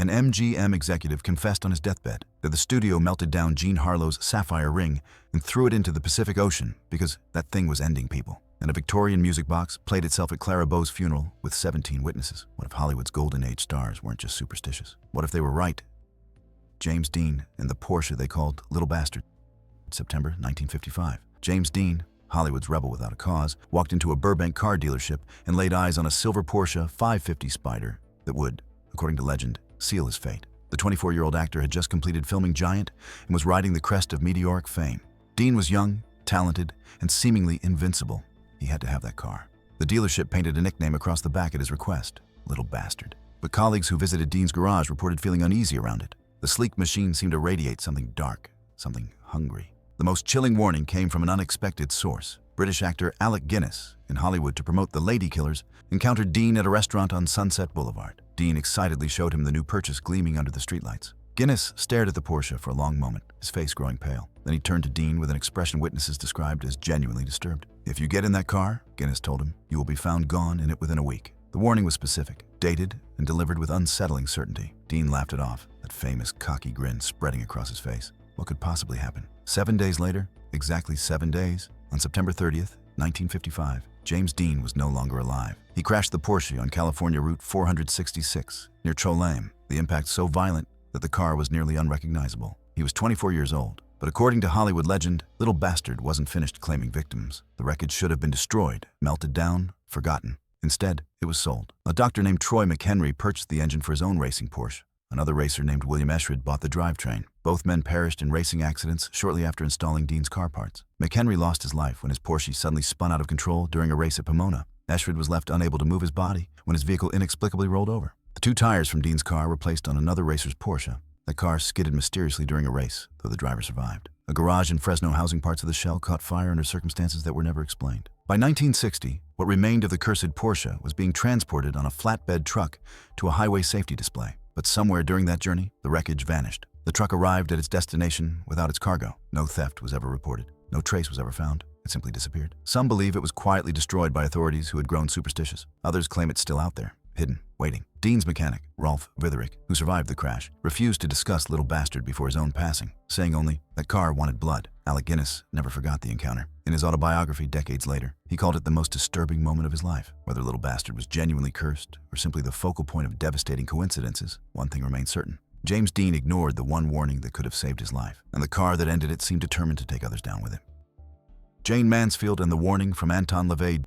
An MGM executive confessed on his deathbed that the studio melted down Jean Harlow's sapphire ring and threw it into the Pacific Ocean because that thing was ending people. And a Victorian music box played itself at Clara Bow's funeral with 17 witnesses. What if Hollywood's golden age stars weren't just superstitious? What if they were right? James Dean and the Porsche they called Little Bastard. September 1955. James Dean, Hollywood's rebel without a cause, walked into a Burbank car dealership and laid eyes on a silver Porsche 550 Spider that would, according to legend, seal his fate. The 24-year-old actor had just completed filming Giant and was riding the crest of meteoric fame. Dean was young, talented, and seemingly invincible. He had to have that car. The dealership painted a nickname across the back at his request, Little Bastard. But colleagues who visited Dean's garage reported feeling uneasy around it. The sleek machine seemed to radiate something dark, something hungry. The most chilling warning came from an unexpected source. British actor Alec Guinness, in Hollywood to promote The Lady Killers, encountered Dean at a restaurant on Sunset Boulevard. Dean excitedly showed him the new purchase gleaming under the streetlights. Guinness stared at the Porsche for a long moment, his face growing pale. Then he turned to Dean with an expression witnesses described as genuinely disturbed. "If you get in that car," Guinness told him, "you will be found gone in it within a week." The warning was specific, dated, and delivered with unsettling certainty. Dean laughed it off, that famous cocky grin spreading across his face. What could possibly happen? 7 days later, exactly 7 days, on September 30th, 1955, James Dean was no longer alive. He crashed the Porsche on California Route 466, near Cholame, the impact so violent that the car was nearly unrecognizable. He was 24 years old, but according to Hollywood legend, Little Bastard wasn't finished claiming victims. The wreckage should have been destroyed, melted down, forgotten. Instead, it was sold. A doctor named Troy McHenry purchased the engine for his own racing Porsche. Another racer named William Eschred bought the drivetrain. Both men perished in racing accidents shortly after installing Dean's car parts. McHenry lost his life when his Porsche suddenly spun out of control during a race at Pomona. Eschred was left unable to move his body when his vehicle inexplicably rolled over. The 2 tires from Dean's car were placed on another racer's Porsche. The car skidded mysteriously during a race, though the driver survived. A garage in Fresno housing parts of the shell caught fire under circumstances that were never explained. By 1960, what remained of the cursed Porsche was being transported on a flatbed truck to a highway safety display. But somewhere during that journey, the wreckage vanished. The truck arrived at its destination without its cargo. No theft was ever reported. No trace was ever found. It simply disappeared. Some believe it was quietly destroyed by authorities who had grown superstitious. Others claim it's still out there, hidden, waiting. Dean's mechanic, Rolf Witherick, who survived the crash, refused to discuss Little Bastard before his own passing, saying only, "That car wanted blood." Alec Guinness never forgot the encounter. In his autobiography decades later, he called it the most disturbing moment of his life. Whether Little Bastard was genuinely cursed or simply the focal point of devastating coincidences, one thing remains certain. James Dean ignored the one warning that could have saved his life, and the car that ended it seemed determined to take others down with him. Jane Mansfield and the warning from Anton LaVey.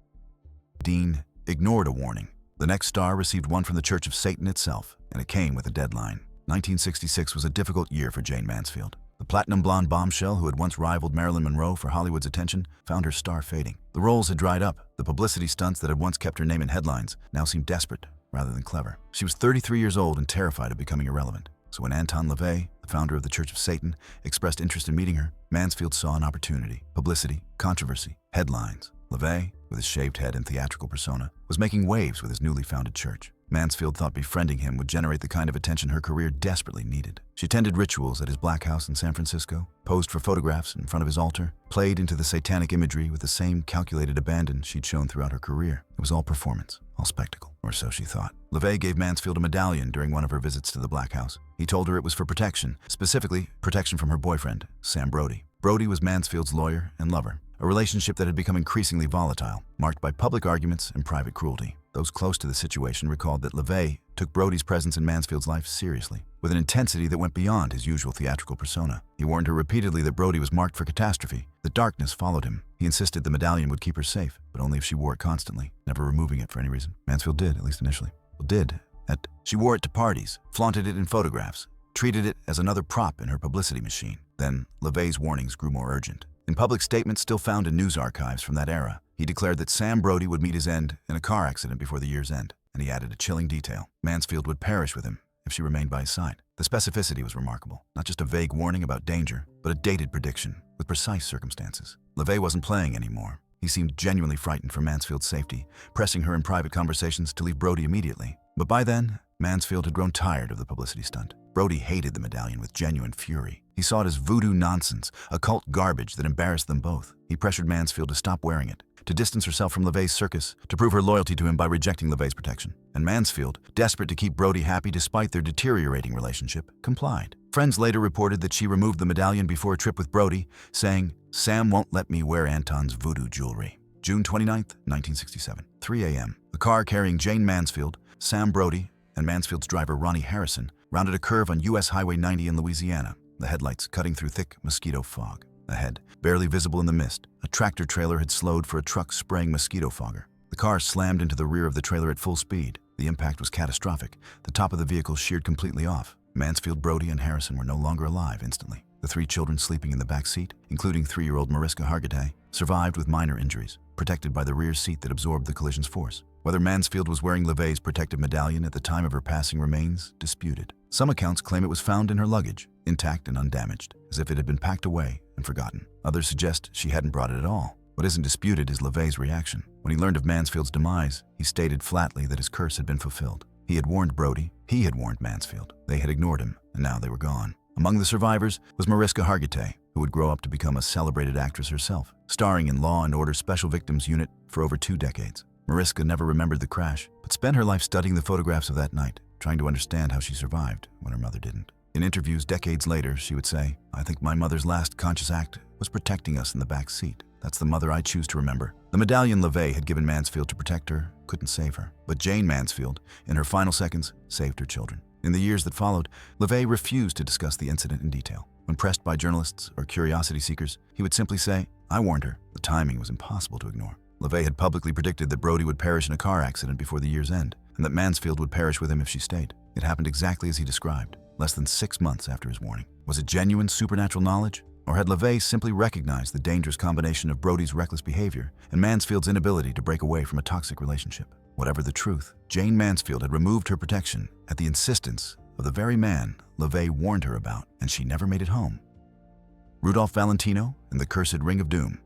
Dean ignored a warning. The next star received one from the Church of Satan itself, and it came with a deadline. 1966 was a difficult year for Jane Mansfield. The platinum blonde bombshell who had once rivaled Marilyn Monroe for Hollywood's attention found her star fading. The roles had dried up. The publicity stunts that had once kept her name in headlines now seemed desperate rather than clever. She was 33 years old and terrified of becoming irrelevant. So when Anton LaVey, the founder of the Church of Satan, expressed interest in meeting her, Mansfield saw an opportunity. Publicity, controversy, headlines. LaVey, with his shaved head and theatrical persona, was making waves with his newly founded church. Mansfield thought befriending him would generate the kind of attention her career desperately needed. She attended rituals at his black house in San Francisco, posed for photographs in front of his altar, played into the satanic imagery with the same calculated abandon she'd shown throughout her career. It was all performance, all spectacle, or so she thought. LaVey gave Mansfield a medallion during one of her visits to the black house. He told her it was for protection, specifically protection from her boyfriend, Sam Brody. Brody was Mansfield's lawyer and lover, a relationship that had become increasingly volatile, marked by public arguments and private cruelty. Those close to the situation recalled that LaVey took Brody's presence in Mansfield's life seriously, with an intensity that went beyond his usual theatrical persona. He warned her repeatedly that Brody was marked for catastrophe, that darkness followed him. He insisted the medallion would keep her safe, but only if she wore it constantly, never removing it for any reason. Mansfield did, at least initially. She wore it to parties, flaunted it in photographs, treated it as another prop in her publicity machine. Then, LaVey's warnings grew more urgent. In public statements still found in news archives from that era, he declared that Sam Brody would meet his end in a car accident before the year's end, and he added a chilling detail. Mansfield would perish with him if she remained by his side. The specificity was remarkable. Not just a vague warning about danger, but a dated prediction with precise circumstances. LaVey wasn't playing anymore. He seemed genuinely frightened for Mansfield's safety, pressing her in private conversations to leave Brody immediately. But by then, Mansfield had grown tired of the publicity stunt. Brody hated the medallion with genuine fury. He saw it as voodoo nonsense, occult garbage that embarrassed them both. He pressured Mansfield to stop wearing it, to distance herself from LaVey's circus, to prove her loyalty to him by rejecting LaVey's protection. And Mansfield, desperate to keep Brody happy despite their deteriorating relationship, complied. Friends later reported that she removed the medallion before a trip with Brody, saying, "Sam won't let me wear Anton's voodoo jewelry." June 29, 1967, 3 a.m. A car carrying Jane Mansfield, Sam Brody, and Mansfield's driver Ronnie Harrison rounded a curve on U.S. Highway 90 in Louisiana, the headlights cutting through thick mosquito fog. Ahead, barely visible in the mist, a tractor trailer had slowed for a truck spraying mosquito fogger. The car slammed into the rear of the trailer at full speed. The impact was catastrophic. The top of the vehicle sheared completely off. Mansfield, Brody, and Harrison were no longer alive instantly. The 3 children sleeping in the back seat, including 3-year-old Mariska Hargitay, survived with minor injuries, protected by the rear seat that absorbed the collision's force. Whether Mansfield was wearing LaVey's protective medallion at the time of her passing remains disputed. Some accounts claim it was found in her luggage, intact and undamaged, as if it had been packed away and forgotten. Others suggest she hadn't brought it at all. What isn't disputed is LaVey's reaction. When he learned of Mansfield's demise, he stated flatly that his curse had been fulfilled. He had warned Brody, he had warned Mansfield. They had ignored him, and now they were gone. Among the survivors was Mariska Hargitay, who would grow up to become a celebrated actress herself, starring in Law & Order Special Victims Unit for over 2 decades. Mariska never remembered the crash, but spent her life studying the photographs of that night, trying to understand how she survived when her mother didn't. In interviews decades later, she would say, "I think my mother's last conscious act was protecting us in the back seat. That's the mother I choose to remember." The medallion LaVey had given Mansfield to protect her couldn't save her, but Jane Mansfield, in her final seconds, saved her children. In the years that followed, LaVey refused to discuss the incident in detail. When pressed by journalists or curiosity seekers, he would simply say, "I warned her." The timing was impossible to ignore. LaVey had publicly predicted that Brody would perish in a car accident before the year's end, and that Mansfield would perish with him if she stayed. It happened exactly as he described, less than 6 months after his warning. Was it genuine supernatural knowledge? Or had LaVey simply recognized the dangerous combination of Brody's reckless behavior and Mansfield's inability to break away from a toxic relationship? Whatever the truth, Jane Mansfield had removed her protection at the insistence of the very man LaVey warned her about, and she never made it home. Rudolph Valentino and the Cursed Ring of Doom.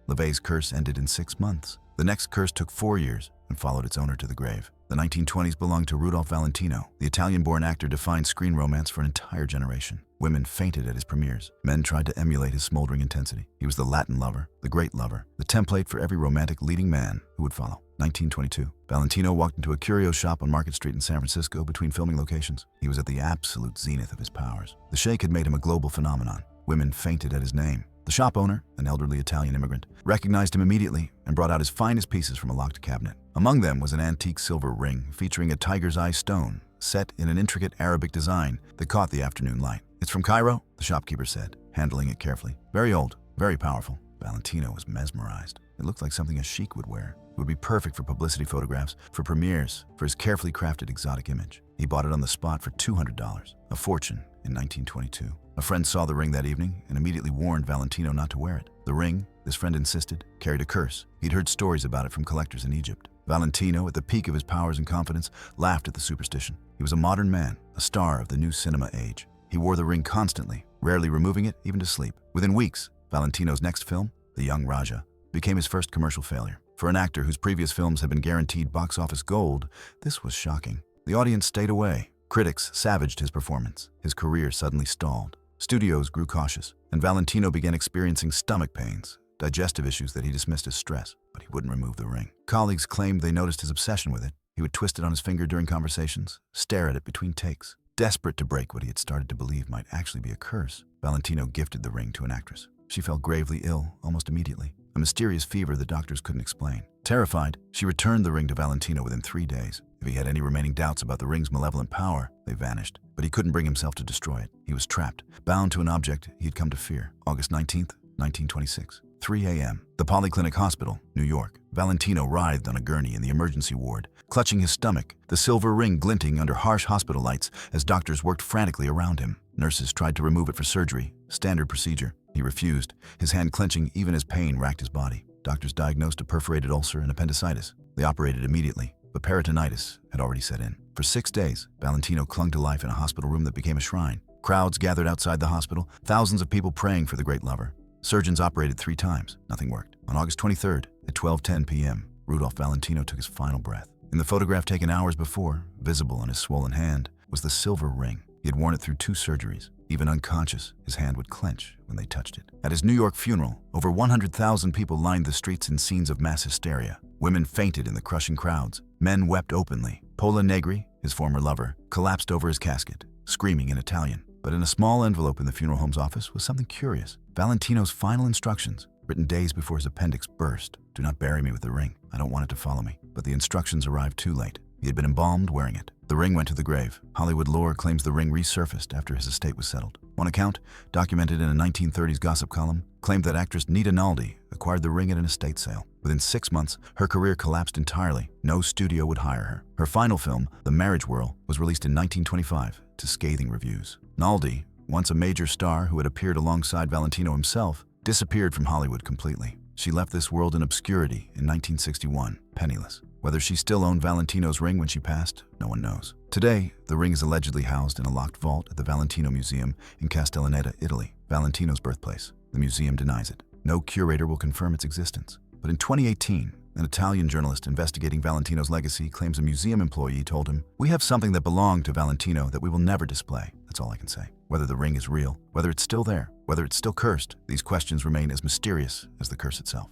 LaVey's curse ended in 6 months. The next curse took 4 years and followed its owner to the grave. The 1920s belonged to Rudolph Valentino. The Italian-born actor defined screen romance for an entire generation. Women fainted at his premieres. Men tried to emulate his smoldering intensity. He was the Latin lover, the great lover, the template for every romantic leading man who would follow. 1922. Valentino walked into a curio shop on Market Street in San Francisco between filming locations. He was at the absolute zenith of his powers. The sheikh had made him a global phenomenon. Women fainted at his name. The shop owner, an elderly Italian immigrant, recognized him immediately and brought out his finest pieces from a locked cabinet. Among them was an antique silver ring featuring a tiger's eye stone set in an intricate Arabic design that caught the afternoon light. "It's from Cairo," the shopkeeper said, handling it carefully. "Very old, very powerful." Valentino was mesmerized. It looked like something a sheik would wear. It would be perfect for publicity photographs, for premieres, for his carefully crafted exotic image. He bought it on the spot for $200, a fortune in 1922. A friend saw the ring that evening and immediately warned Valentino not to wear it. The ring, this friend insisted, carried a curse. He'd heard stories about it from collectors in Egypt. Valentino, at the peak of his powers and confidence, laughed at the superstition. He was a modern man, a star of the new cinema age. He wore the ring constantly, rarely removing it even to sleep. Within weeks, Valentino's next film, The Young Raja, became his first commercial failure. For an actor whose previous films had been guaranteed box office gold, this was shocking. The audience stayed away. Critics savaged his performance. His career suddenly stalled. Studios grew cautious, and Valentino began experiencing stomach pains, digestive issues that he dismissed as stress, but he wouldn't remove the ring. Colleagues claimed they noticed his obsession with it. He would twist it on his finger during conversations, stare at it between takes. Desperate to break what he had started to believe might actually be a curse, Valentino gifted the ring to an actress. She fell gravely ill almost immediately, a mysterious fever the doctors couldn't explain. Terrified, she returned the ring to Valentino within 3 days. If he had any remaining doubts about the ring's malevolent power, they vanished. But he couldn't bring himself to destroy it. He was trapped, bound to an object he had come to fear. August 19th, 1926, 3 a.m. The Polyclinic Hospital, New York. Valentino writhed on a gurney in the emergency ward, clutching his stomach, the silver ring glinting under harsh hospital lights as doctors worked frantically around him. Nurses tried to remove it for surgery, standard procedure. He refused, his hand clenching even as pain racked his body. Doctors diagnosed a perforated ulcer and appendicitis. They operated immediately, but peritonitis had already set in. For 6 days, Valentino clung to life in a hospital room that became a shrine. Crowds gathered outside the hospital, thousands of people praying for the great lover. Surgeons operated 3 times. Nothing worked. On August 23rd, at 12:10 p.m., Rudolph Valentino took his final breath. In the photograph taken hours before, visible on his swollen hand, was the silver ring. He had worn it through 2 surgeries. Even unconscious, his hand would clench when they touched it. At his New York funeral, over 100,000 people lined the streets in scenes of mass hysteria. Women fainted in the crushing crowds. Men wept openly. Pola Negri, his former lover, collapsed over his casket, screaming in Italian. But in a small envelope in the funeral home's office was something curious. Valentino's final instructions, written days before his appendix burst. Do not bury me with the ring. I don't want it to follow me. But the instructions arrived too late. He had been embalmed wearing it. The ring went to the grave. Hollywood lore claims the ring resurfaced after his estate was settled. One account, documented in a 1930s gossip column, claimed that actress Nita Naldi acquired the ring at an estate sale. Within 6 months, her career collapsed entirely. No studio would hire her. Her final film, The Marriage Whirl, was released in 1925 to scathing reviews. Naldi, once a major star who had appeared alongside Valentino himself, disappeared from Hollywood completely. She left this world in obscurity in 1961, penniless. Whether she still owned Valentino's ring when she passed, no one knows. Today, the ring is allegedly housed in a locked vault at the Valentino Museum in Castellaneta, Italy, Valentino's birthplace. The museum denies it. No curator will confirm its existence. But in 2018, an Italian journalist investigating Valentino's legacy claims a museum employee told him, "We have something that belonged to Valentino that we will never display." That's all I can say. Whether the ring is real, whether it's still there, whether it's still cursed, these questions remain as mysterious as the curse itself.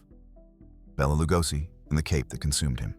Bela Lugosi and the cape that consumed him.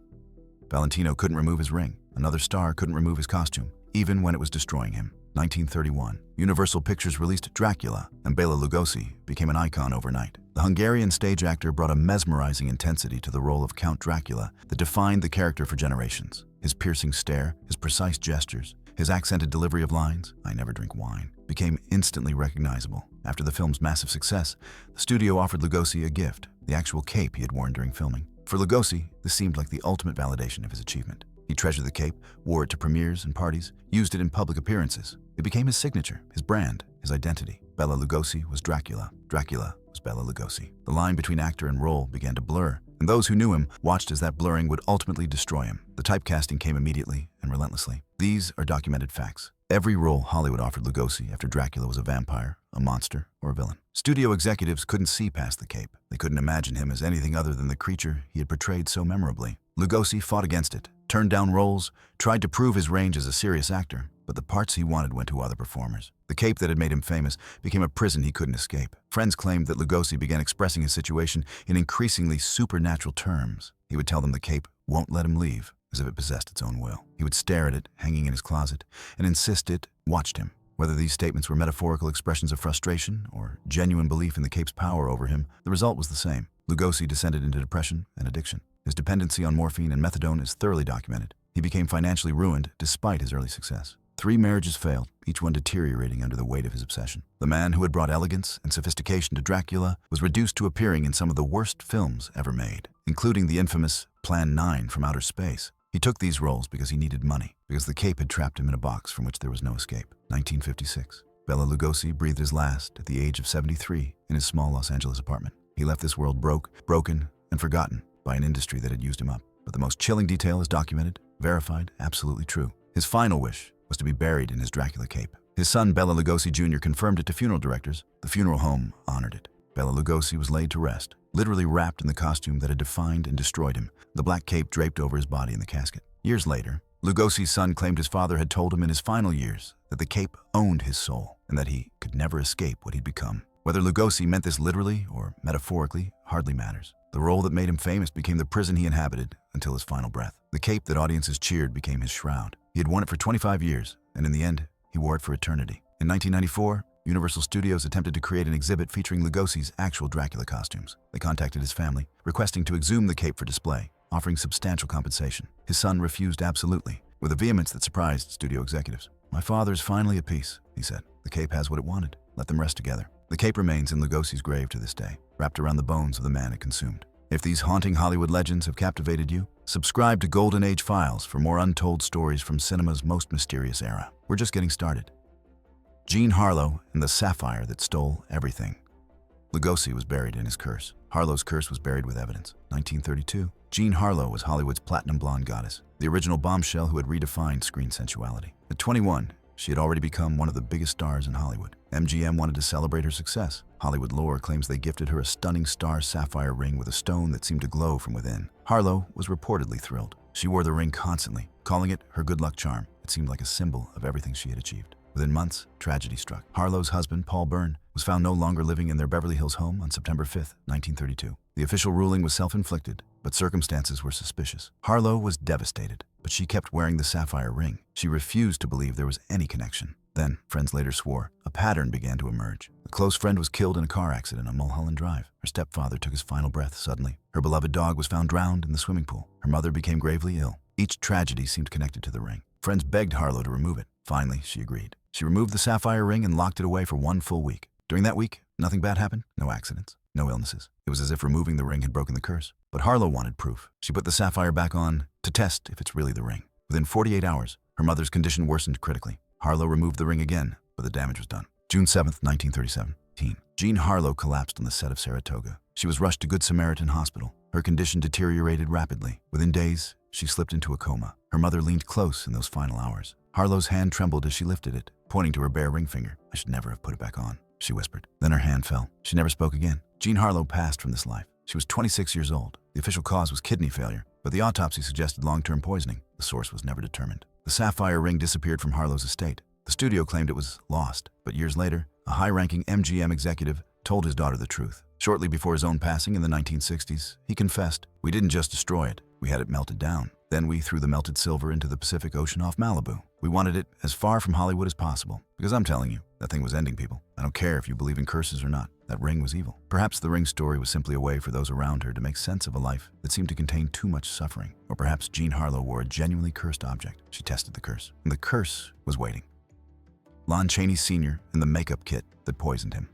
Valentino couldn't remove his ring. Another star couldn't remove his costume, even when it was destroying him. 1931, Universal Pictures released Dracula, and Bela Lugosi became an icon overnight. The Hungarian stage actor brought a mesmerizing intensity to the role of Count Dracula that defined the character for generations. His piercing stare, his precise gestures, his accented delivery of lines, "I never drink wine," became instantly recognizable. After the film's massive success, the studio offered Lugosi a gift, the actual cape he had worn during filming. For Lugosi, this seemed like the ultimate validation of his achievement. He treasured the cape, wore it to premieres and parties, used it in public appearances. It became his signature, his brand, his identity. Bela Lugosi was Dracula. Dracula was Bela Lugosi. The line between actor and role began to blur, and those who knew him watched as that blurring would ultimately destroy him. The typecasting came immediately and relentlessly. These are documented facts. Every role Hollywood offered Lugosi after Dracula was a vampire, a monster, or a villain. Studio executives couldn't see past the cape. They couldn't imagine him as anything other than the creature he had portrayed so memorably. Lugosi fought against it, turned down roles, tried to prove his range as a serious actor, but the parts he wanted went to other performers. The cape that had made him famous became a prison he couldn't escape. Friends claimed that Lugosi began expressing his situation in increasingly supernatural terms. He would tell them the cape won't let him leave, as if it possessed its own will. He would stare at it, hanging in his closet, and insist it watched him. Whether these statements were metaphorical expressions of frustration or genuine belief in the cape's power over him, the result was the same. Lugosi descended into depression and addiction. His dependency on morphine and methadone is thoroughly documented. He became financially ruined despite his early success. 3 marriages failed, each one deteriorating under the weight of his obsession. The man who had brought elegance and sophistication to Dracula was reduced to appearing in some of the worst films ever made, including the infamous Plan 9 from Outer Space. He took these roles because he needed money, because the cape had trapped him in a box from which there was no escape. 1956. Bela Lugosi breathed his last at the age of 73 in his small Los Angeles apartment. He left this world broken, and forgotten by an industry that had used him up. But the most chilling detail is documented, verified, absolutely true. His final wish was to be buried in his Dracula cape. His son, Bela Lugosi Jr., confirmed it to funeral directors. The funeral home honored it. Bela Lugosi was laid to rest, literally wrapped in the costume that had defined and destroyed him, the black cape draped over his body in the casket. Years later, Lugosi's son claimed his father had told him in his final years that the cape owned his soul and that he could never escape what he'd become. Whether Lugosi meant this literally or metaphorically hardly matters. The role that made him famous became the prison he inhabited until his final breath. The cape that audiences cheered became his shroud. He had worn it for 25 years, and in the end, he wore it for eternity. In 1994, Universal Studios attempted to create an exhibit featuring Lugosi's actual Dracula costumes. They contacted his family, requesting to exhume the cape for display, offering substantial compensation. His son refused absolutely, with a vehemence that surprised studio executives. "My father is finally at peace," he said. "The cape has what it wanted. Let them rest together." The cape remains in Lugosi's grave to this day, wrapped around the bones of the man it consumed. If these haunting Hollywood legends have captivated you, subscribe to Golden Age Files for more untold stories from cinema's most mysterious era. We're just getting started. Jean Harlow and the sapphire that stole everything. Lugosi was buried in his curse. Harlow's curse was buried with evidence. 1932. Jean Harlow was Hollywood's platinum blonde goddess, the original bombshell who had redefined screen sensuality. At 21, she had already become one of the biggest stars in Hollywood. MGM wanted to celebrate her success. Hollywood lore claims they gifted her a stunning star sapphire ring with a stone that seemed to glow from within. Harlow was reportedly thrilled. She wore the ring constantly, calling it her good luck charm. It seemed like a symbol of everything she had achieved. Within months, tragedy struck. Harlow's husband, Paul Byrne, was found no longer living in their Beverly Hills home on September 5, 1932. The official ruling was self-inflicted, but circumstances were suspicious. Harlow was devastated, but she kept wearing the sapphire ring. She refused to believe there was any connection. Then, friends later swore, a pattern began to emerge. A close friend was killed in a car accident on Mulholland Drive. Her stepfather took his final breath suddenly. Her beloved dog was found drowned in the swimming pool. Her mother became gravely ill. Each tragedy seemed connected to the ring. Friends begged Harlow to remove it. Finally, she agreed. She removed the sapphire ring and locked it away for 1 full week. During that week, nothing bad happened, no accidents, no illnesses. It was as if removing the ring had broken the curse. But Harlow wanted proof. She put the sapphire back on to test if it's really the ring. Within 48 hours, her mother's condition worsened critically. Harlow removed the ring again, but the damage was done. June 7, 1937. Jean Harlow collapsed on the set of Saratoga. She was rushed to Good Samaritan Hospital. Her condition deteriorated rapidly. Within days, she slipped into a coma. Her mother leaned close in those final hours. Harlow's hand trembled as she lifted it, pointing to her bare ring finger. "I should never have put it back on," she whispered. Then her hand fell. She never spoke again. Jean Harlow passed from this life. She was 26 years old. The official cause was kidney failure, but the autopsy suggested long-term poisoning. The source was never determined. The sapphire ring disappeared from Harlow's estate. The studio claimed it was lost, but years later, a high-ranking MGM executive told his daughter the truth. Shortly before his own passing in the 1960s, he confessed, "We didn't just destroy it, we had it melted down. Then we threw the melted silver into the Pacific Ocean off Malibu. We wanted it as far from Hollywood as possible, because I'm telling you, that thing was ending people. I don't care if you believe in curses or not, that ring was evil." Perhaps the ring story was simply a way for those around her to make sense of a life that seemed to contain too much suffering. Or perhaps Jean Harlow wore a genuinely cursed object. She tested the curse, and the curse was waiting. Lon Chaney Sr. and the makeup kit that poisoned him.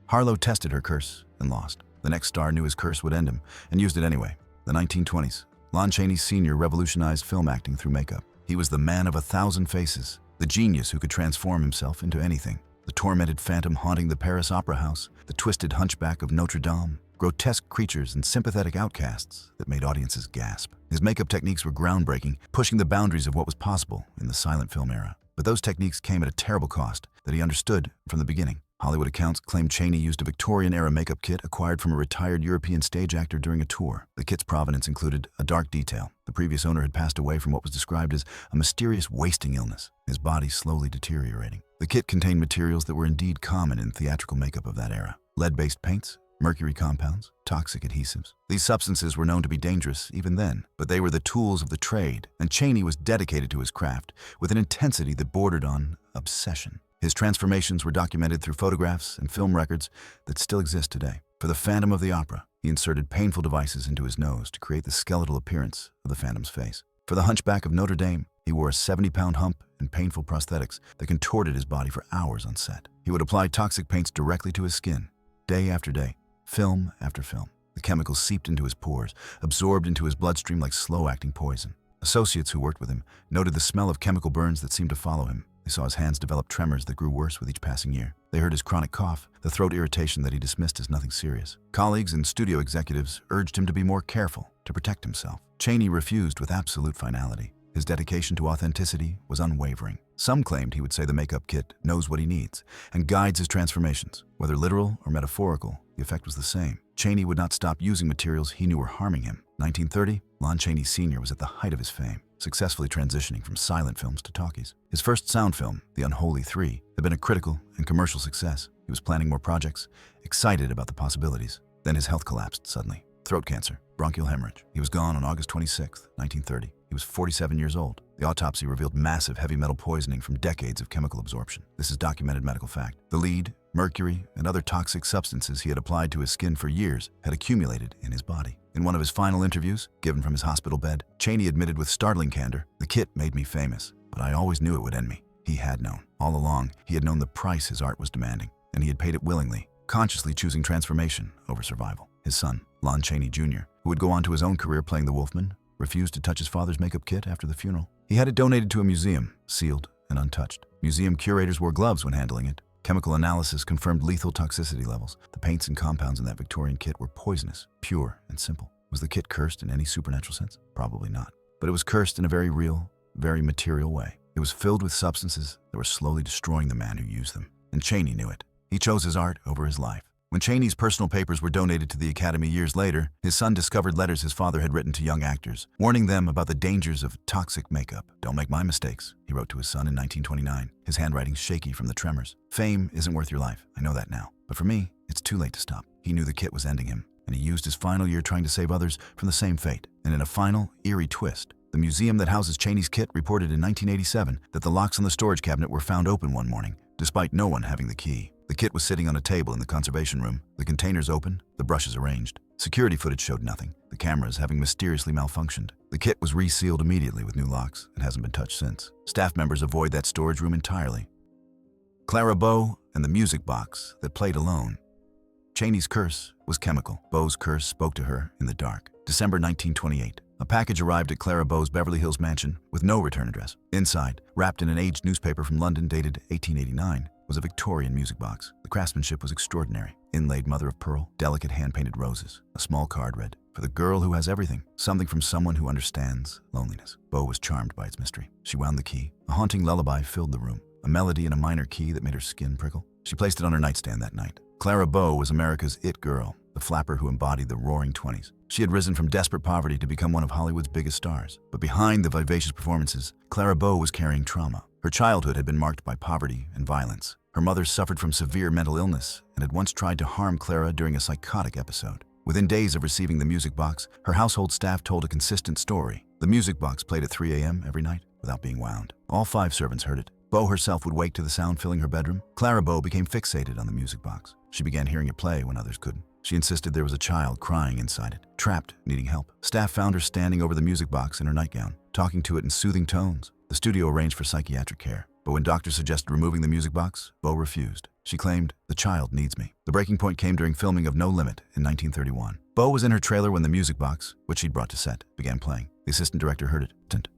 Harlow tested her curse and lost. The next star knew his curse would end him and used it anyway. The 1920s. Lon Chaney Sr. revolutionized film acting through makeup. He was the man of 1,000 faces, the genius who could transform himself into anything. The tormented phantom haunting the Paris Opera House, the twisted hunchback of Notre Dame, grotesque creatures and sympathetic outcasts that made audiences gasp. His makeup techniques were groundbreaking, pushing the boundaries of what was possible in the silent film era. But those techniques came at a terrible cost that he understood from the beginning. Hollywood accounts claim Chaney used a Victorian-era makeup kit acquired from a retired European stage actor during a tour. The kit's provenance included a dark detail. The previous owner had passed away from what was described as a mysterious wasting illness, his body slowly deteriorating. The kit contained materials that were indeed common in theatrical makeup of that era. Lead-based paints, mercury compounds, toxic adhesives. These substances were known to be dangerous even then, but they were the tools of the trade, and Chaney was dedicated to his craft with an intensity that bordered on obsession. His transformations were documented through photographs and film records that still exist today. For the Phantom of the Opera, he inserted painful devices into his nose to create the skeletal appearance of the Phantom's face. For the Hunchback of Notre Dame, he wore a 70-pound hump and painful prosthetics that contorted his body for hours on set. He would apply toxic paints directly to his skin, day after day, film after film. The chemicals seeped into his pores, absorbed into his bloodstream like slow-acting poison. Associates who worked with him noted the smell of chemical burns that seemed to follow him. They saw his hands develop tremors that grew worse with each passing year. They heard his chronic cough, the throat irritation that he dismissed as nothing serious. Colleagues and studio executives urged him to be more careful, to protect himself. Chaney refused with absolute finality. His dedication to authenticity was unwavering. Some claimed he would say the makeup kit knows what he needs and guides his transformations. Whether literal or metaphorical, the effect was the same. Chaney would not stop using materials he knew were harming him. 1930, Lon Chaney Sr. was at the height of his fame, successfully transitioning from silent films to talkies. His first sound film, The Unholy Three, had been a critical and commercial success. He was planning more projects, excited about the possibilities. Then his health collapsed suddenly. Throat cancer, bronchial hemorrhage. He was gone on August 26, 1930. He was 47 years old. The autopsy revealed massive heavy metal poisoning from decades of chemical absorption. This is documented medical fact. The lead, mercury, and other toxic substances he had applied to his skin for years had accumulated in his body. In one of his final interviews, given from his hospital bed, Chaney admitted with startling candor, "The kit made me famous, but I always knew it would end me." He had known. All along, he had known the price his art was demanding, and he had paid it willingly, consciously choosing transformation over survival. His son, Lon Chaney Jr., who would go on to his own career playing the Wolfman, refused to touch his father's makeup kit after the funeral. He had it donated to a museum, sealed and untouched. Museum curators wore gloves when handling it. Chemical analysis confirmed lethal toxicity levels. The paints and compounds in that Victorian kit were poisonous, pure, and simple. Was the kit cursed in any supernatural sense? Probably not. But it was cursed in a very real, very material way. It was filled with substances that were slowly destroying the man who used them. And Chaney knew it. He chose his art over his life. When Chaney's personal papers were donated to the Academy years later, his son discovered letters his father had written to young actors, warning them about the dangers of toxic makeup. "Don't make my mistakes," he wrote to his son in 1929, his handwriting shaky from the tremors. "Fame isn't worth your life. I know that now. But for me, it's too late to stop." He knew the kit was ending him, and he used his final year trying to save others from the same fate. And in a final, eerie twist, the museum that houses Chaney's kit reported in 1987 that the locks on the storage cabinet were found open one morning, despite no one having the key. The kit was sitting on a table in the conservation room, the containers open, the brushes arranged. Security footage showed nothing, the cameras having mysteriously malfunctioned. The kit was resealed immediately with new locks and hasn't been touched since. Staff members avoid that storage room entirely. Clara Bow and the music box that played alone. Chaney's curse was chemical. Bow's curse spoke to her in the dark. December 1928. A package arrived at Clara Bow's Beverly Hills mansion with no return address. Inside, wrapped in an aged newspaper from London dated 1889, was a Victorian music box. The craftsmanship was extraordinary. Inlaid mother of pearl, delicate hand-painted roses. A small card read, "For the girl who has everything, something from someone who understands loneliness." Bow was charmed by its mystery. She wound the key. A haunting lullaby filled the room, a melody in a minor key that made her skin prickle. She placed it on her nightstand that night. Clara Bow was America's it girl, the flapper who embodied the roaring 20s. She had risen from desperate poverty to become one of Hollywood's biggest stars. But behind the vivacious performances, Clara Bow was carrying trauma. Her childhood had been marked by poverty and violence. Her mother suffered from severe mental illness and had once tried to harm Clara during a psychotic episode. Within days of receiving the music box, her household staff told a consistent story. The music box played at 3 a.m. every night without being wound. All 5 servants heard it. Bow herself would wake to the sound filling her bedroom. Clara Bow became fixated on the music box. She began hearing it play when others couldn't. She insisted there was a child crying inside it, trapped, needing help. Staff found her standing over the music box in her nightgown, talking to it in soothing tones. The studio arranged for psychiatric care. But when doctors suggested removing the music box, Bow refused. She claimed, "The child needs me." The breaking point came during filming of No Limit in 1931. Bow was in her trailer when the music box, which she'd brought to set, began playing. The assistant director heard it.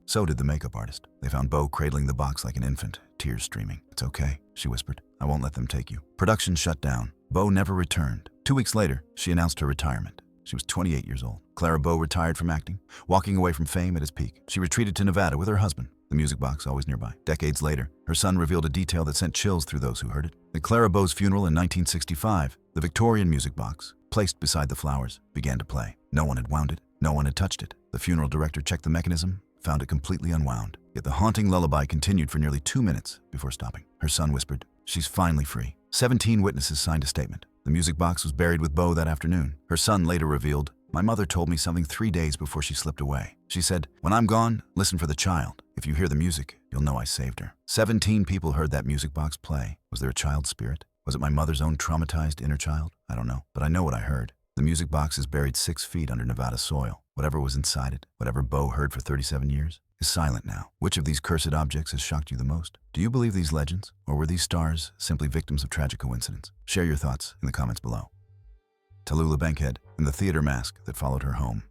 So did the makeup artist. They found Bow cradling the box like an infant, tears streaming. "It's okay," she whispered. "I won't let them take you." Production shut down. Bow never returned. 2 weeks later, she announced her retirement. She was 28 years old. Clara Bow retired from acting, walking away from fame at its peak. She retreated to Nevada with her husband, the music box always nearby. Decades later, her son revealed a detail that sent chills through those who heard it. At Clara Bow's funeral in 1965, the Victorian music box, placed beside the flowers, began to play. No one had wound it. No one had touched it. The funeral director checked the mechanism, found it completely unwound. Yet the haunting lullaby continued for nearly 2 minutes before stopping. Her son whispered, "She's finally free." 17 witnesses signed a statement. The music box was buried with Bow that afternoon. Her son later revealed, "My mother told me something 3 days before she slipped away. She said, 'When I'm gone, listen for the child. If you hear the music, you'll know I saved her.'" 17 people heard that music box play. Was there a child spirit? Was it my mother's own traumatized inner child? I don't know, but I know what I heard. The music box is buried 6 feet under Nevada soil. Whatever was inside it, whatever Bow heard for 37 years, is silent now. Which of these cursed objects has shocked you the most? Do you believe these legends, or were these stars simply victims of tragic coincidence? Share your thoughts in the comments below. Tallulah Bankhead and the theater mask that followed her home.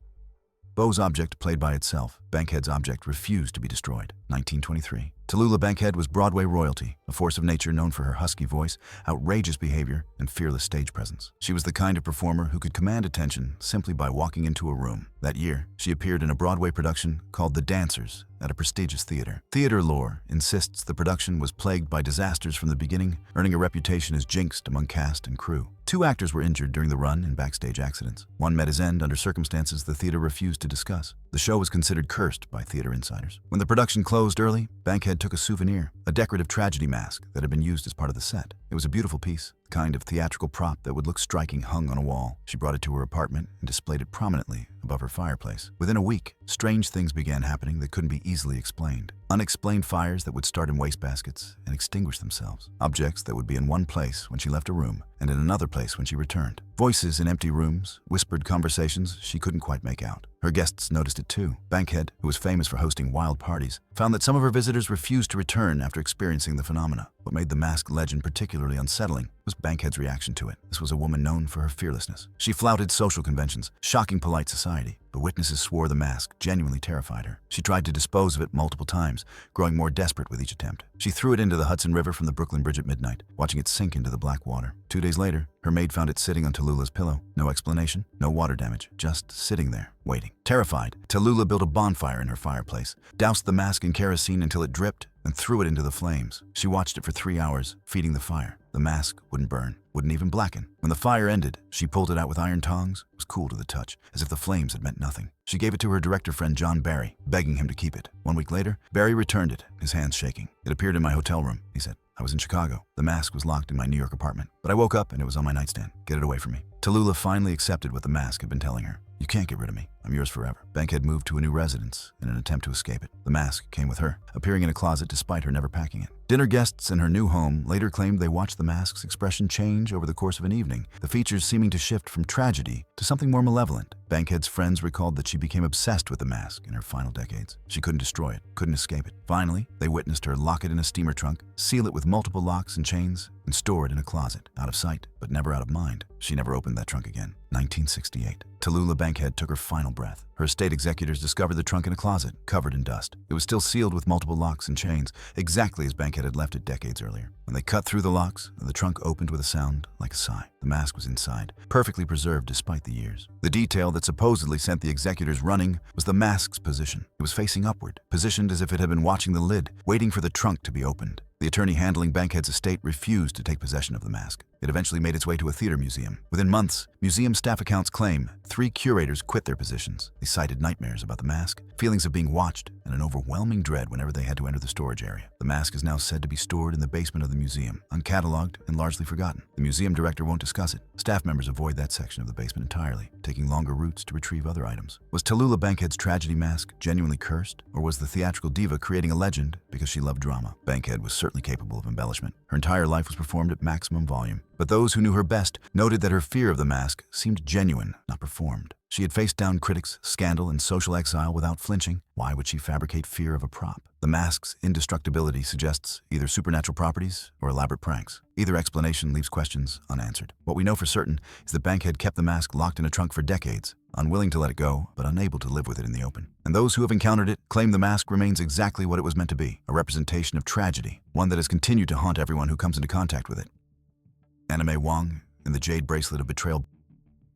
Bow's object played by itself. Bankhead's object refused to be destroyed. 1923. Tallulah Bankhead was Broadway royalty, a force of nature known for her husky voice, outrageous behavior, and fearless stage presence. She was the kind of performer who could command attention simply by walking into a room. That year, she appeared in a Broadway production called The Dancers at a prestigious theater. Theater lore insists the production was plagued by disasters from the beginning, earning a reputation as jinxed among cast and crew. 2 actors were injured during the run in backstage accidents. One met his end under circumstances the theater refused to discuss. The show was considered cursed by theater insiders. When the production closed early, Bankhead took a souvenir, a decorative tragedy mask that had been used as part of the set. It was a beautiful piece, the kind of theatrical prop that would look striking hung on a wall. She brought it to her apartment and displayed it prominently above her fireplace. Within a week, strange things began happening that couldn't be easily explained. Unexplained fires that would start in wastebaskets and extinguish themselves. Objects that would be in one place when she left a room and in another place when she returned. Voices in empty rooms, whispered conversations she couldn't quite make out. Her guests noticed it too. Bankhead, who was famous for hosting wild parties, found that some of her visitors refused to return after experiencing the phenomena. What made the mask legend particularly unsettling was Bankhead's reaction to it. This was a woman known for her fearlessness. She flouted social conventions, shocking polite society, but witnesses swore the mask genuinely terrified her. She tried to dispose of it multiple times, growing more desperate with each attempt. She threw it into the Hudson River from the Brooklyn Bridge at midnight, watching it sink into the black water. 2 days later, her maid found it sitting on Tallulah's pillow. No explanation, no water damage, just sitting there, waiting. Terrified, Tallulah built a bonfire in her fireplace, doused the mask in kerosene until it dripped, and threw it into the flames. She watched it for 3 hours, feeding the fire. The mask wouldn't burn, wouldn't even blacken. When the fire ended, she pulled it out with iron tongs. It was cool to the touch, as if the flames had meant nothing. She gave it to her director friend John Barry, begging him to keep it. 1 week later, Barry returned it, his hands shaking. It appeared in my hotel room, he said. I was in Chicago. The mask was locked in my New York apartment, but I woke up and it was on my nightstand. Get it away from me. Tallulah finally accepted what the mask had been telling her. You can't get rid of me. I'm yours forever. Bankhead moved to a new residence in an attempt to escape it. The mask came with her, appearing in a closet despite her never packing it. Dinner guests in her new home later claimed they watched the mask's expression change over the course of an evening, the features seeming to shift from tragedy to something more malevolent. Bankhead's friends recalled that she became obsessed with the mask in her final decades. She couldn't destroy it, couldn't escape it. Finally, they witnessed her lock it in a steamer trunk, seal it with multiple locks and chains, and store it in a closet, out of sight, but never out of mind. She never opened that trunk again. 1968. Tallulah Bankhead took her final breath. Her estate executors discovered the trunk in a closet, covered in dust. It was still sealed with multiple locks and chains, exactly as Bankhead had left it decades earlier. When they cut through the locks, the trunk opened with a sound like a sigh. The mask was inside, perfectly preserved despite the years. The detail that supposedly sent the executors running was the mask's position. It was facing upward, positioned as if it had been watching the lid, waiting for the trunk to be opened. The attorney handling Bankhead's estate refused to take possession of the mask. It eventually made its way to a theater museum. Within months, museum staff accounts claim 3 curators quit their positions. They cited nightmares about the mask, feelings of being watched, and an overwhelming dread whenever they had to enter the storage area. The mask is now said to be stored in the basement of the museum, uncatalogued and largely forgotten. The museum director won't discuss it. Staff members avoid that section of the basement entirely, taking longer routes to retrieve other items. Was Tallulah Bankhead's tragedy mask genuinely cursed, or was the theatrical diva creating a legend because she loved drama? Bankhead was certainly capable of embellishment. Her entire life was performed at maximum volume. But those who knew her best noted that her fear of the mask seemed genuine, not performed. She had faced down critics, scandal, and social exile without flinching. Why would she fabricate fear of a prop? The mask's indestructibility suggests either supernatural properties or elaborate pranks. Either explanation leaves questions unanswered. What we know for certain is that Bankhead kept the mask locked in a trunk for decades, unwilling to let it go, but unable to live with it in the open. And those who have encountered it claim the mask remains exactly what it was meant to be, a representation of tragedy, one that has continued to haunt everyone who comes into contact with it. May Wong, in the jade bracelet of betrayal,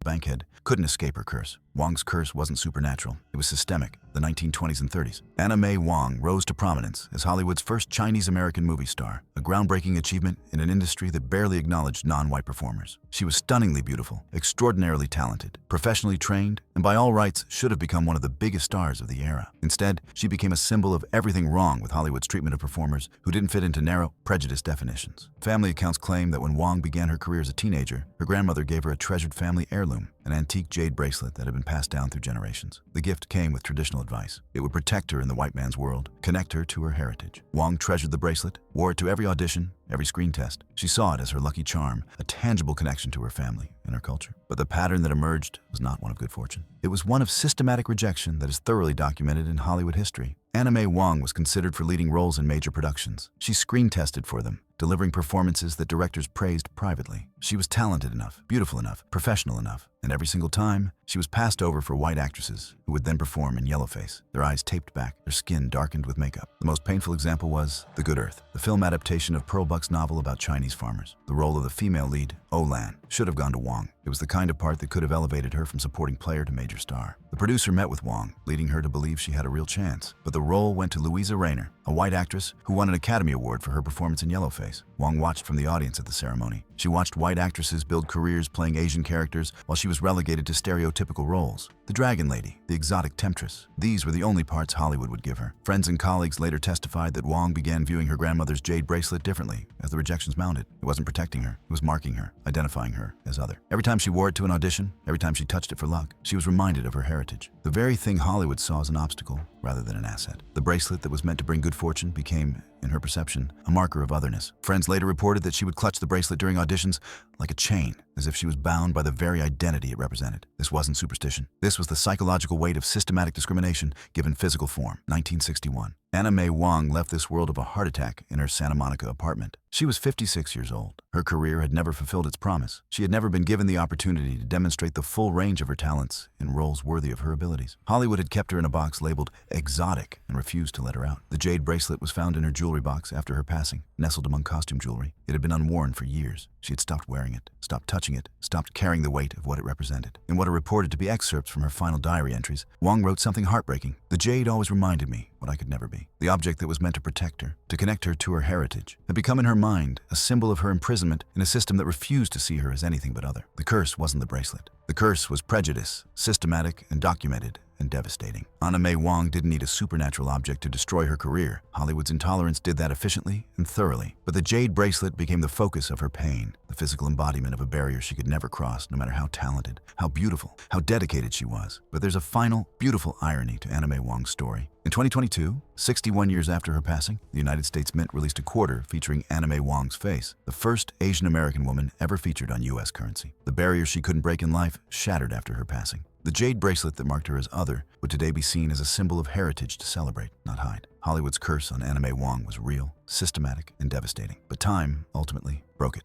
Bankhead couldn't escape her curse. Wong's curse wasn't supernatural. It was systemic, the 1920s and 30s. May Wong rose to prominence as Hollywood's first Chinese-American movie star, a groundbreaking achievement in an industry that barely acknowledged non-white performers. She was stunningly beautiful, extraordinarily talented, professionally trained, and by all rights should have become one of the biggest stars of the era. Instead, she became a symbol of everything wrong with Hollywood's treatment of performers who didn't fit into narrow, prejudiced definitions. Family accounts claim that when Wong began her career as a teenager, her grandmother gave her a treasured family heirloom, an antique jade bracelet that had been passed down through generations. The gift came with traditional advice. It would protect her in the white man's world, connect her to her heritage. Wong treasured the bracelet, wore it to every audition, every screen test. She saw it as her lucky charm, a tangible connection to her family and her culture. But the pattern that emerged was not one of good fortune. It was one of systematic rejection that is thoroughly documented in Hollywood history. May Wong was considered for leading roles in major productions. She screen tested for them, delivering performances that directors praised privately. She was talented enough, beautiful enough, professional enough, and every single time, she was passed over for white actresses who would then perform in yellowface, their eyes taped back, their skin darkened with makeup. The most painful example was The Good Earth, the film adaptation of Pearl Buck's novel about Chinese farmers. The role of the female lead, Oh-Lan, should have gone to Wong. It was the kind of part that could have elevated her from supporting player to major star. The producer met with Wong, leading her to believe she had a real chance. But the role went to Louisa Rayner, a white actress who won an Academy Award for her performance in Yellowface. Wong watched from the audience at the ceremony. She watched white actresses build careers playing Asian characters while she was relegated to stereotypical roles. The Dragon Lady, the exotic temptress. These were the only parts Hollywood would give her. Friends and colleagues later testified that Wong began viewing her grandmother's jade bracelet differently as the rejections mounted. It wasn't protecting her, it was marking her, identifying her as other. Every time she wore it to an audition, every time she touched it for luck, she was reminded of her heritage. The very thing Hollywood saw as an obstacle rather than an asset. The bracelet that was meant to bring good fortune became, in her perception, a marker of otherness. Friends later reported that she would clutch the bracelet during auditions like a chain, as if she was bound by the very identity it represented. This wasn't superstition. This was the psychological weight of systematic discrimination given physical form. 1961. May Wong left this world of a heart attack in her Santa Monica apartment. She was 56 years old. Her career had never fulfilled its promise. She had never been given the opportunity to demonstrate the full range of her talents in roles worthy of her abilities. Hollywood had kept her in a box labeled exotic and refused to let her out. The jade bracelet was found in her jewelry box after her passing, nestled among costume jewelry. It had been unworn for years. She had stopped wearing it, stopped touching it, stopped carrying the weight of what it represented. In what are reported to be excerpts from her final diary entries, Wong wrote something heartbreaking. The jade always reminded me what I could never be. The object that was meant to protect her, to connect her to her heritage, had become in her mind a symbol of her imprisonment in a system that refused to see her as anything but other. The curse wasn't the bracelet. The curse was prejudice, systematic and documented and devastating. May Wong didn't need a supernatural object to destroy her career. Hollywood's intolerance did that efficiently and thoroughly. But the jade bracelet became the focus of her pain, the physical embodiment of a barrier she could never cross, no matter how talented, how beautiful, how dedicated she was. But there's a final, beautiful irony to May Wong's story. In 2022, 61 years after her passing, the United States Mint released a quarter featuring May Wong's face, the first Asian American woman ever featured on U.S. currency. The barrier she couldn't break in life shattered after her passing. The jade bracelet that marked her as other would today be seen as a symbol of heritage to celebrate, not hide. Hollywood's curse on May Wong was real, systematic, and devastating. But time, ultimately, broke it.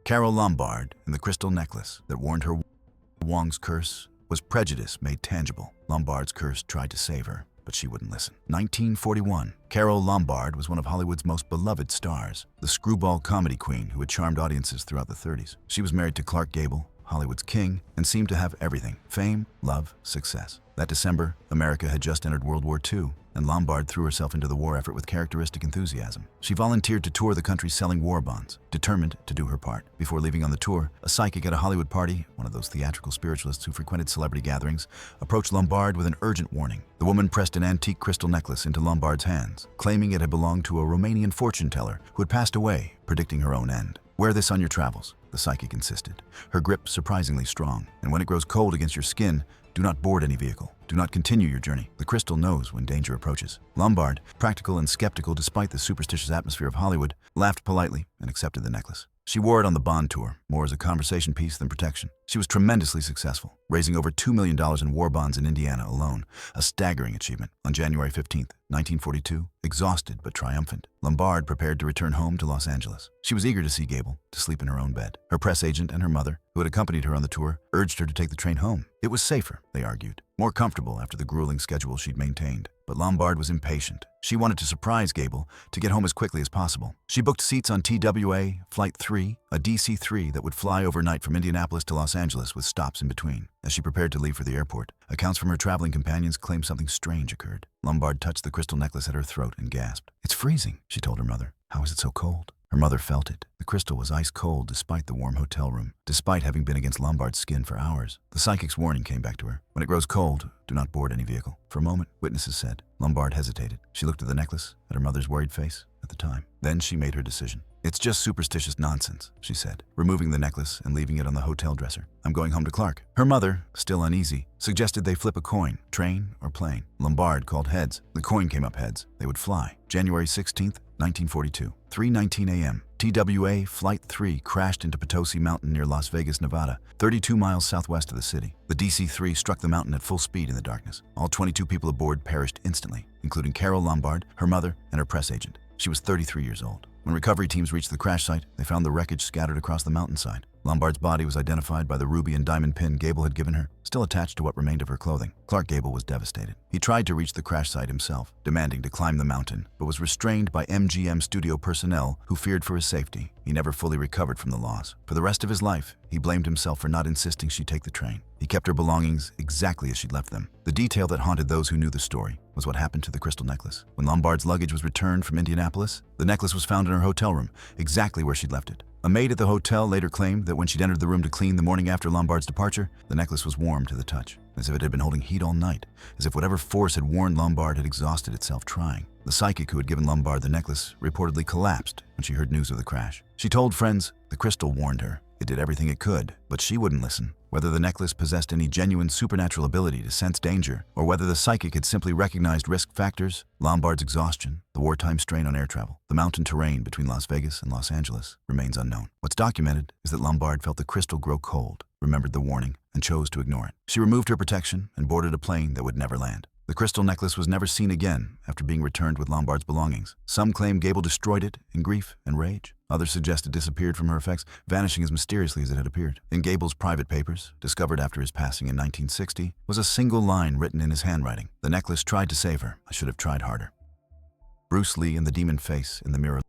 Carole Lombard and the crystal necklace that warned her Wong's curse was prejudice made tangible. Lombard's curse tried to save her, but she wouldn't listen. 1941, Carole Lombard was one of Hollywood's most beloved stars, the screwball comedy queen who had charmed audiences throughout the 30s. She was married to Clark Gable, Hollywood's king, and seemed to have everything: fame, love, success. That December, America had just entered World War II, and Lombard threw herself into the war effort with characteristic enthusiasm. She volunteered to tour the country selling war bonds, determined to do her part. Before leaving on the tour, a psychic at a Hollywood party, one of those theatrical spiritualists who frequented celebrity gatherings, approached Lombard with an urgent warning. The woman pressed an antique crystal necklace into Lombard's hands, claiming it had belonged to a Romanian fortune teller who had passed away, predicting her own end. "Wear this on your travels," the psychic insisted, her grip surprisingly strong. "And when it grows cold against your skin, do not board any vehicle. Do not continue your journey. The crystal knows when danger approaches." Lombard, practical and skeptical despite the superstitious atmosphere of Hollywood, laughed politely and accepted the necklace. She wore it on the Bond tour, more as a conversation piece than protection. She was tremendously successful, raising over $2 million in war bonds in Indiana alone, a staggering achievement. On January 15, 1942, exhausted but triumphant, Lombard prepared to return home to Los Angeles. She was eager to see Gable, to sleep in her own bed. Her press agent and her mother, who had accompanied her on the tour, urged her to take the train home. It was safer, they argued, more comfortable after the grueling schedule she'd maintained. But Lombard was impatient. She wanted to surprise Gable, to get home as quickly as possible. She booked seats on TWA Flight 3, a DC-3 that would fly overnight from Indianapolis to Los Angeles with stops in between. As she prepared to leave for the airport, accounts from her traveling companions claimed something strange occurred. Lombard touched the crystal necklace at her throat and gasped. "It's freezing," she told her mother. "How is it so cold?" Her mother felt it. The crystal was ice cold despite the warm hotel room, despite having been against Lombard's skin for hours. The psychic's warning came back to her. "When it grows cold, do not board any vehicle." For a moment, witnesses said. Lombard hesitated. She looked at the necklace, at her mother's worried face, at the time. Then she made her decision. "It's just superstitious nonsense," she said, removing the necklace and leaving it on the hotel dresser. "I'm going home to Clark." Her mother, still uneasy, suggested they flip a coin, train or plane. Lombard called heads. The coin came up heads. They would fly. January 16th, 1942, 3:19 a.m. TWA Flight 3 crashed into Potosi Mountain near Las Vegas, Nevada, 32 miles southwest of the city. The DC-3 struck the mountain at full speed in the darkness. All 22 people aboard perished instantly, including Carole Lombard, her mother, and her press agent. She was 33 years old. When recovery teams reached the crash site, they found the wreckage scattered across the mountainside. Lombard's body was identified by the ruby and diamond pin Gable had given her, still attached to what remained of her clothing. Clark Gable was devastated. He tried to reach the crash site himself, demanding to climb the mountain, but was restrained by MGM studio personnel who feared for his safety. He never fully recovered from the loss. For the rest of his life, he blamed himself for not insisting she take the train. He kept her belongings exactly as she'd left them. The detail that haunted those who knew the story was what happened to the crystal necklace. When Lombard's luggage was returned from Indianapolis, the necklace was found in her hotel room, exactly where she'd left it. A maid at the hotel later claimed that when she'd entered the room to clean the morning after Lombard's departure, the necklace was warm to the touch, as if it had been holding heat all night, as if whatever force had warned Lombard had exhausted itself trying. The psychic who had given Lombard the necklace reportedly collapsed when she heard news of the crash. She told friends the crystal warned her. It did everything it could, but she wouldn't listen. Whether the necklace possessed any genuine supernatural ability to sense danger, or whether the psychic had simply recognized risk factors, Lombard's exhaustion, the wartime strain on air travel, the mountain terrain between Las Vegas and Los Angeles remains unknown. What's documented is that Lombard felt the crystal grow cold, remembered the warning, and chose to ignore it. She removed her protection and boarded a plane that would never land. The crystal necklace was never seen again after being returned with Lombard's belongings. Some claim Gable destroyed it in grief and rage. Others suggest it disappeared from her effects, vanishing as mysteriously as it had appeared. In Gable's private papers, discovered after his passing in 1960, was a single line written in his handwriting. "The necklace tried to save her. I should have tried harder." Bruce Lee and the demon face in the mirror.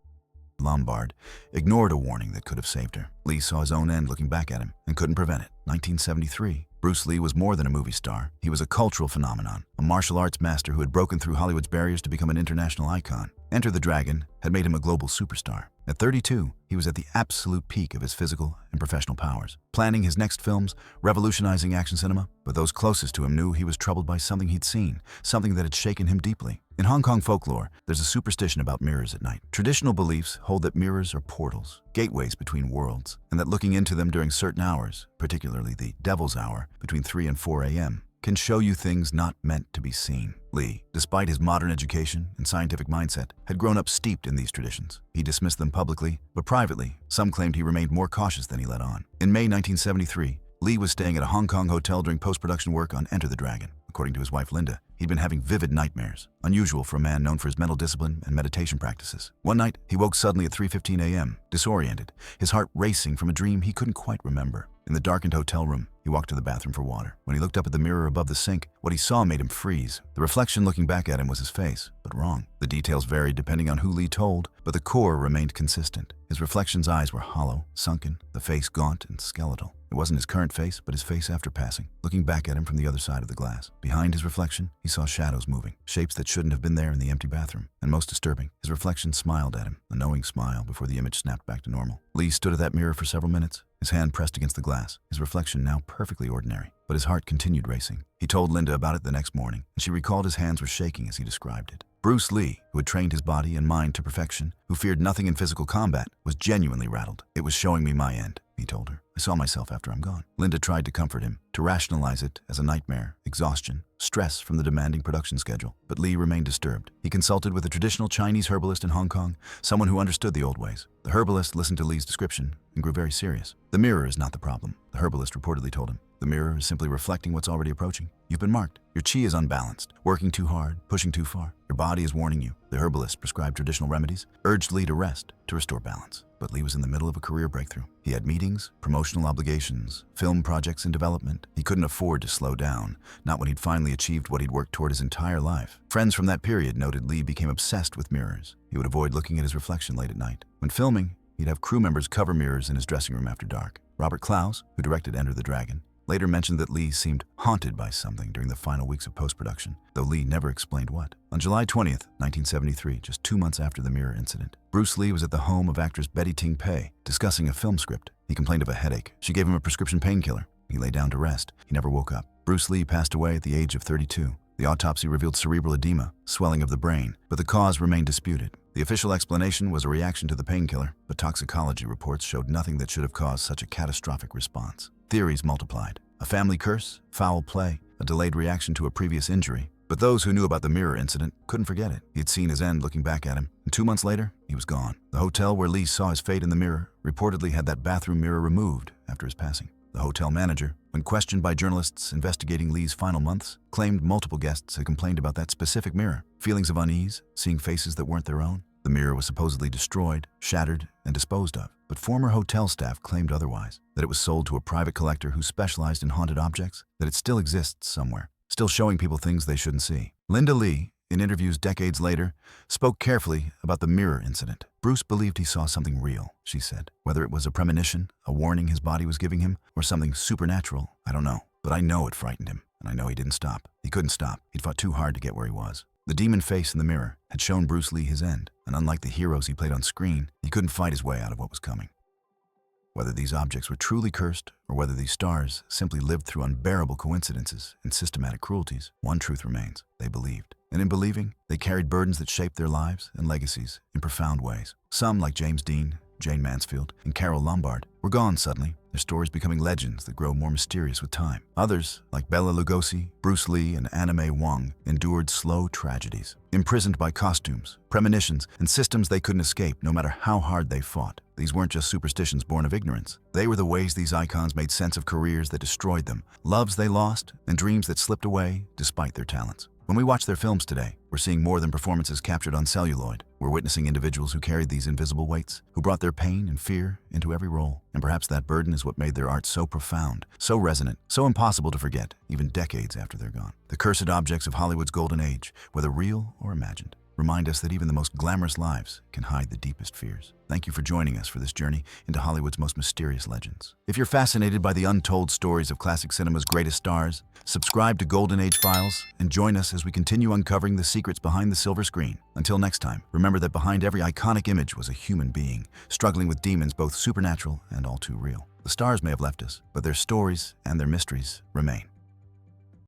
Lombard ignored a warning that could have saved her. Lee saw his own end looking back at him and couldn't prevent it. 1973. Bruce Lee was more than a movie star. He was a cultural phenomenon, a martial arts master who had broken through Hollywood's barriers to become an international icon. Enter the Dragon had made him a global superstar. At 32, he was at the absolute peak of his physical and professional powers, planning his next films, revolutionizing action cinema. But those closest to him knew he was troubled by something he'd seen, something that had shaken him deeply. In Hong Kong folklore, there's a superstition about mirrors at night. Traditional beliefs hold that mirrors are portals, gateways between worlds, and that looking into them during certain hours, particularly the devil's hour between 3 and 4 a.m., can show you things not meant to be seen. Lee, despite his modern education and scientific mindset, had grown up steeped in these traditions. He dismissed them publicly, but privately, some claimed he remained more cautious than he let on. In May 1973, Lee was staying at a Hong Kong hotel during post-production work on Enter the Dragon. According to his wife Linda, he'd been having vivid nightmares, unusual for a man known for his mental discipline and meditation practices. One night, he woke suddenly at 3:15 a.m., disoriented, his heart racing from a dream he couldn't quite remember. In the darkened hotel room, he walked to the bathroom for water. When he looked up at the mirror above the sink, what he saw made him freeze. The reflection looking back at him was his face, but wrong. The details varied depending on who Lee told, but the core remained consistent. His reflection's eyes were hollow, sunken, the face gaunt and skeletal. It wasn't his current face, but his face after passing, looking back at him from the other side of the glass. Behind his reflection, he saw shadows moving, shapes that shouldn't have been there in the empty bathroom. And most disturbing, his reflection smiled at him, a knowing smile before the image snapped back to normal. Lee stood at that mirror for several minutes, his hand pressed against the glass, his reflection now perfectly ordinary. But his heart continued racing. He told Linda about it the next morning, and she recalled his hands were shaking as he described it. Bruce Lee, who had trained his body and mind to perfection, who feared nothing in physical combat, was genuinely rattled. "It was showing me my end," he told her. "I saw myself after I'm gone." Linda tried to comfort him, to rationalize it as a nightmare, exhaustion, stress from the demanding production schedule. But Lee remained disturbed. He consulted with a traditional Chinese herbalist in Hong Kong, someone who understood the old ways. The herbalist listened to Lee's description and grew very serious. "The mirror is not the problem," the herbalist reportedly told him. "The mirror is simply reflecting what's already approaching. You've been marked. Your qi is unbalanced, working too hard, pushing too far. Your body is warning you." The herbalist prescribed traditional remedies, urged Lee to rest, to restore balance. But Lee was in the middle of a career breakthrough. He had meetings, promotional obligations, film projects in development. He couldn't afford to slow down, not when he'd finally achieved what he'd worked toward his entire life. Friends from that period noted Lee became obsessed with mirrors. He would avoid looking at his reflection late at night. When filming, he'd have crew members cover mirrors in his dressing room after dark. Robert Clouse, who directed Enter the Dragon, later mentioned that Lee seemed haunted by something during the final weeks of post-production, though Lee never explained what. On July 20th, 1973, just 2 months after the mirror incident, Bruce Lee was at the home of actress Betty Ting Pei, discussing a film script. He complained of a headache. She gave him a prescription painkiller. He lay down to rest. He never woke up. Bruce Lee passed away at the age of 32. The autopsy revealed cerebral edema, swelling of the brain, but the cause remained disputed. The official explanation was a reaction to the painkiller, but toxicology reports showed nothing that should have caused such a catastrophic response. Theories multiplied. A family curse, foul play, a delayed reaction to a previous injury. But those who knew about the mirror incident couldn't forget it. He had seen his end looking back at him, and 2 months later, he was gone. The hotel where Lee saw his fate in the mirror reportedly had that bathroom mirror removed after his passing. The hotel manager, when questioned by journalists investigating Lee's final months, claimed multiple guests had complained about that specific mirror. Feelings of unease, seeing faces that weren't their own. The mirror was supposedly destroyed, shattered, and disposed of. But former hotel staff claimed otherwise, that it was sold to a private collector who specialized in haunted objects, that it still exists somewhere, still showing people things they shouldn't see. Linda Lee, in interviews decades later, spoke carefully about the mirror incident. Bruce believed he saw something real, she said. Whether it was a premonition, a warning his body was giving him, or something supernatural, I don't know. But I know it frightened him, and I know he didn't stop. He couldn't stop. He'd fought too hard to get where he was. The demon face in the mirror had shown Bruce Lee his end, and unlike the heroes he played on screen, he couldn't fight his way out of what was coming. Whether these objects were truly cursed, or whether these stars simply lived through unbearable coincidences and systematic cruelties, one truth remains: they believed. And in believing, they carried burdens that shaped their lives and legacies in profound ways. Some, like James Dean, Jane Mansfield, and Carol Lombard, were gone suddenly, their stories becoming legends that grow more mysterious with time. Others, like Bela Lugosi, Bruce Lee, and May Wong, endured slow tragedies, imprisoned by costumes, premonitions, and systems they couldn't escape no matter how hard they fought. These weren't just superstitions born of ignorance. They were the ways these icons made sense of careers that destroyed them, loves they lost, and dreams that slipped away despite their talents. When we watch their films today, we're seeing more than performances captured on celluloid. We're witnessing individuals who carried these invisible weights, who brought their pain and fear into every role. And perhaps that burden is what made their art so profound, so resonant, so impossible to forget, even decades after they're gone. The cursed objects of Hollywood's golden age, whether real or imagined, remind us that even the most glamorous lives can hide the deepest fears. Thank you for joining us for this journey into Hollywood's most mysterious legends. If you're fascinated by the untold stories of classic cinema's greatest stars, subscribe to Golden Age Files and join us as we continue uncovering the secrets behind the silver screen. Until next time, remember that behind every iconic image was a human being, struggling with demons both supernatural and all too real. The stars may have left us, but their stories and their mysteries remain.